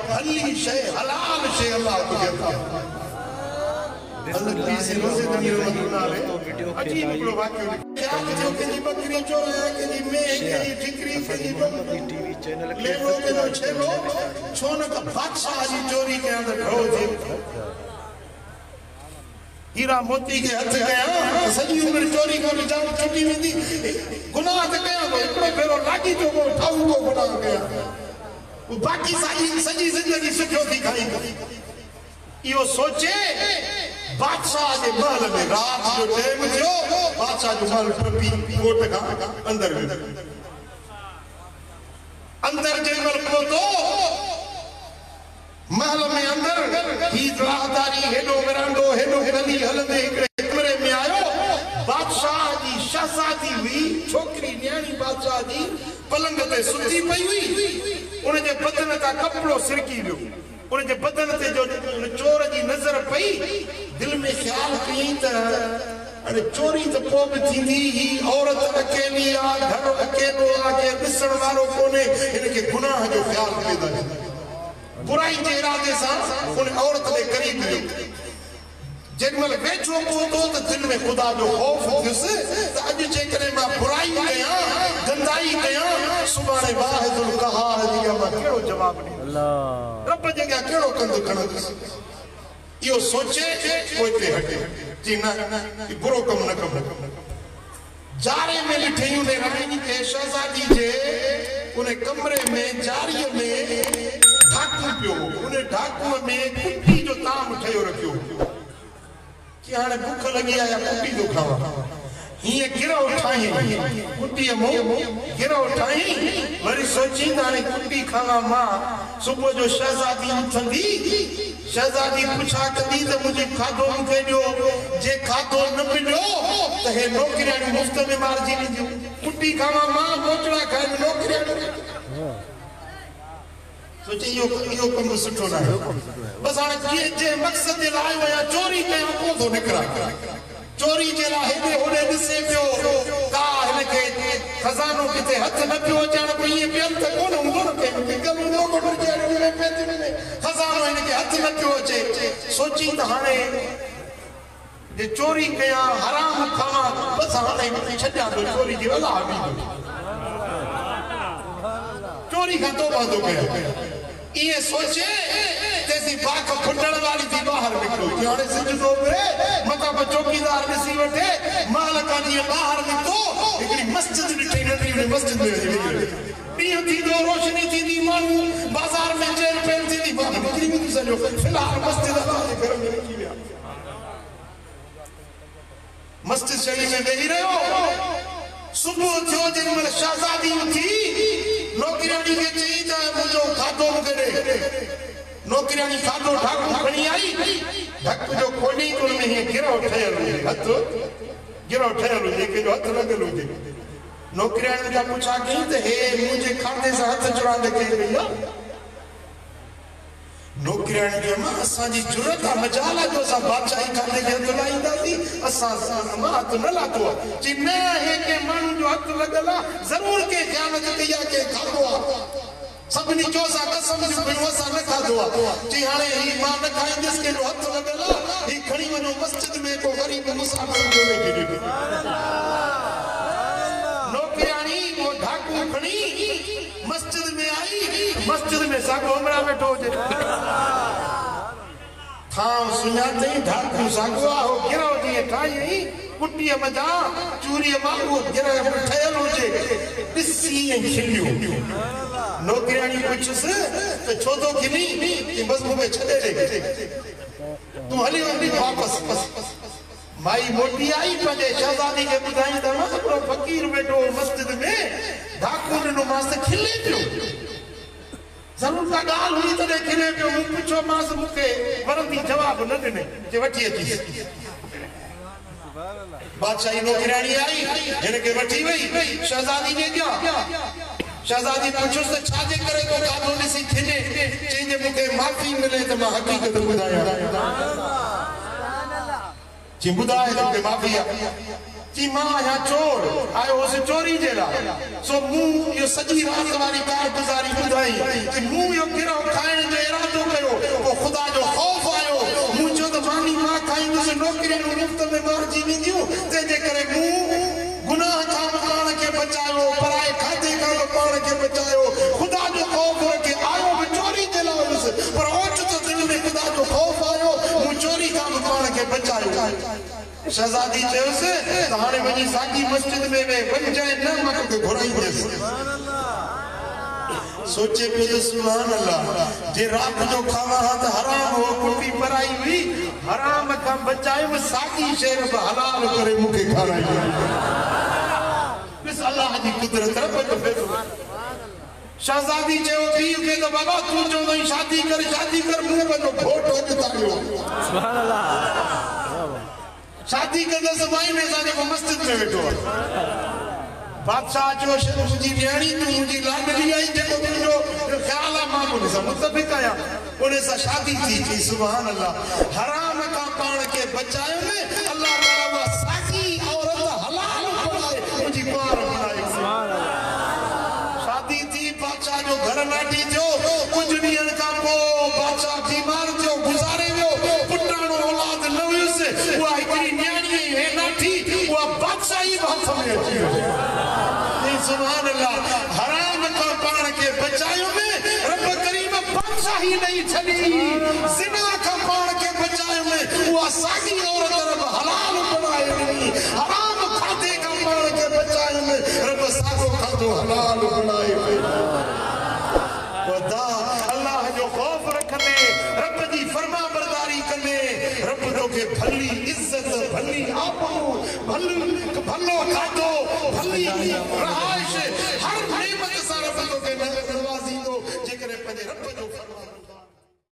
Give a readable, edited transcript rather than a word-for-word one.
भली शय हलाल शय अल्लाह तुझे अता हज़रत पीर रोज़े गनी रहमतुल्लाह अलैह अजीब हिकिड़ो वाक़ियो क्या थियो कि बकरी चोराया कि मैं कि ठिकरी कि टीवी चैनल ले लो के छेलो छोन का बादशाह जी चोरी के अंदर खड़ो थी हीरा मोती के हथ गया सजी उम्र चोरी कर जाम छुटी वेंदी गुनाह ते कया एकड़ो फेरो लागी तो को ठाऊ को गुनाह कया वो बाकी सारी सजी जिंदगी सुखो थी खाई यो सोचे बादशाह के महल में रात जो टाइम थियो बादशाह जो महल टपी कोट का अंदर जे मल पहुंचो महल में अंदर ही राहदारी हेडो वरांडो हेडो गली हलंदे कमरे में आयो बादशाह जी शहजादी हुई छोकरी न्याणी बादशाह जी पलंग ते सुती पई हुई उन जे बदन का कपड़ो सिरकी वियो उन जे बदन ते जो चोर जी नजर पई दिल में ख्याल कई त अरे चोरी तो पोब थींदी ही औरत अकेली आ घर अकेलो आ के दिसण वालो कोने इनके गुनाह जो ख्याल पैदा बुराई के इरादे से उन औरत के करीब वियो जेमल वेठो पहुंचो तो दिल में खुदा जो खौफ थियुस त अज जे करे मां बुराई कया गंदाई कया सुभाणे वाहिदुल कहार जी मां केड़ो जवाब दी अल्लाह रब जे केड़ो कंद खणंदस यो सोचे कोई ते हटे जी ना बुरो कम न कम जारे में लिठियूं ने रानी के शहजादी जे उन कमरे में जारी में ढाकू पियो उन ढाकू में कुट्टी जो ताम ठयो रखियो कि हाने भूख लगी आया कुट्टी तो खावा ये गिरा उठाई कुट्टी मो गिरा उठाई वरी सोची हाने कुट्टी खावा मां सुबह जो शहजादी उठंदी शहजादी पूछा कदी तो मुझे खादो मुके दियो जे खादो न मिलो तो हे नौकरियां मुफ्त में मार जी दी कुट्टी खावा मां मोचड़ा खाए नौकरियां सोचे यो कम सुठो ना बस हाने जे मकसद जे लायो या चोरी के को तो निकरा चोरी जे ला हेडे होडे दिसे पियो का इनके खजानो किते हथ न पियो अचण को ये बेल त कोन हुंदो न के गल नो को जे में पेते में खजानो इनके हथ न पियो अचे सोची त हाने जे चोरी कया हराम खावा बस हाने छड्या तो चोरी जी वाला आवी चोरी का तौबा तो कया ये सोचे जैसी बाक फुटण वाली थी बाहर निकलो यानी सिजदो में मता पर चौकीदार नसी वठे मालिक जी बाहर निकतो एकड़ी मस्जिद ॾिठी नंढी मस्जिद में निकले ॾींहुं थी दो रोशनी थी दी माण्हू बाजार में चेल पेल थी दी बाहर निकरी वञी सॼो फिलहाल मस्जिद अल्लाह जे घर में रखी विया मस्जिद शरीफ में वेही रहियो सुबह थियो जेमल शहजादी उठी नौकरियानी के चई त मुझो खादो मुके दे नौकरियानी खादो ढाकू खणी आई ढक जो खोली कुल में ये गिरो ठयल हथ गिरो ठयल के जो हथ लगल हो नौकरियानी का पूछा कई त हे मुझे खादे से हाथ चुरा दे के भैया नौकरियानी के मां असा जी जुरत मजाला जो सा बादशाही खादे के हथ लाईंदा थी असा मां हाथ न लातो जी न है के मानू जो हाथ लगला जरूर के ख्याल कया के खादो सबनी जो सा कसम जो बिनवसा न खादो जी हाने ही मां न खाईंदस के जो हाथ लगला ही खणी वनो मस्जिद में को गरीब मुसाफिर जो वेठी दी नौकरियानी वो ढाकू खणी मस्जिद में आई मस्जिद में सागो उमरा बैठो जे थाम सुनाते ढाकू सागो हो गिरो जी ठाई कुट्टी मजा चूरी मांगो गिरा ठयल होजे दिसी खिलियो नौकरियानी पूछस तो छो तो खिली कि बस मुझे छदे दे तू हली वंदी वापस माई मोटी आई पजे शहजादी के बुधाई त हिकड़ो फकीर बैठो मस्जिद में ढाकू ने मास खिले पियो जरूर का गाल हुई तो खिले पियो मु पूछो मास मुके वरंदी जवाब न दिने जे वठी अची बादशाही नौकरियानी आई इनके वठी वई शहजादी ने क्या शहजादी पूछो तो छाजे करे को कादो निसी थिने चेंजे मुके माफी मिले तो मैं हकीकत बुधाया जी बुधाए तो के माफी कि मां या चोर आयो उस चोरी जे ला सो मु यो सजी रात वाली कारगुजारी बुधाई कि मु यो गिरो खाइण जो इरादो कयो वो खुदा जो खौफ आयो मु जो तो मानी मां खाई तो नौकरी नु मुफ्त में मार जी विंदियो ते जे करे मु गुनाह का पाण के बचायो पराए खाते का पाण के बचायो खुदा जो खौफ रखे आयो में चोरी जे ला पर ओच तो दिल में खुदा जो खौफ आयो मु चोरी का पाण के बचायो शहजादी चयोसि त हाणे वञी साॻी मस्जिद में वे वञ जाए न मां तोखे घुराईंदसि सोचे पियो सुभान अल्लाह जे रात जो खावा हा त हराम हो कुटी पराई हुई हराम खां बचायो साॻी शइ बि हलाल करे मूंखे खाराई बस अल्लाह जी कुदरत रब जो फैसलो शहजादी चयो पीउ खे त बाबा तू चवंदो शादी कर मूं पंहिंजो घोट अॼु सुभान अल्लाह शादी करने से माई में जाने को मस्जिद में बैठो बादशाह जो मुझी न्याणी तू मुझी लाडली आई जेको तुझो ख्याल है मां मुझे से मुत्तफिक आया उन्हें सा शादी थी सुभान अल्लाह हराम का पाण के बचाए में अल्लाह ताला वो साकी औरत हलाल बनाए मुझी पार बनाए सुभान अल्लाह शादी थी बादशाह जो घर नाठी जो कुछ ॾींहनि खां पोइ बादशाह बीमार थियो गुज़ारे वियो पुटाणो औलाद न हुयुसि उहा हिकिड़ी न्याणी हे नाठी उहा बादशाही हथ में अची वई सुभान अल्लाह हराम खां पाण खे बचायो में रब करीम बादशाही नहीं छॾी ज़िना खां पाण खे बचायो में उहा साॻी औरत रब हलाल बनाए ॾिनी हराम खाधे खां पाण खे बचायो में रब साॻो खाधो हलाल बनाए खुदा अल्लाह जो खौफ रखने रब जी फरमा बरदारी करने रब जो के भली इज्जत भली आपो भलो खाधो भली रहाइश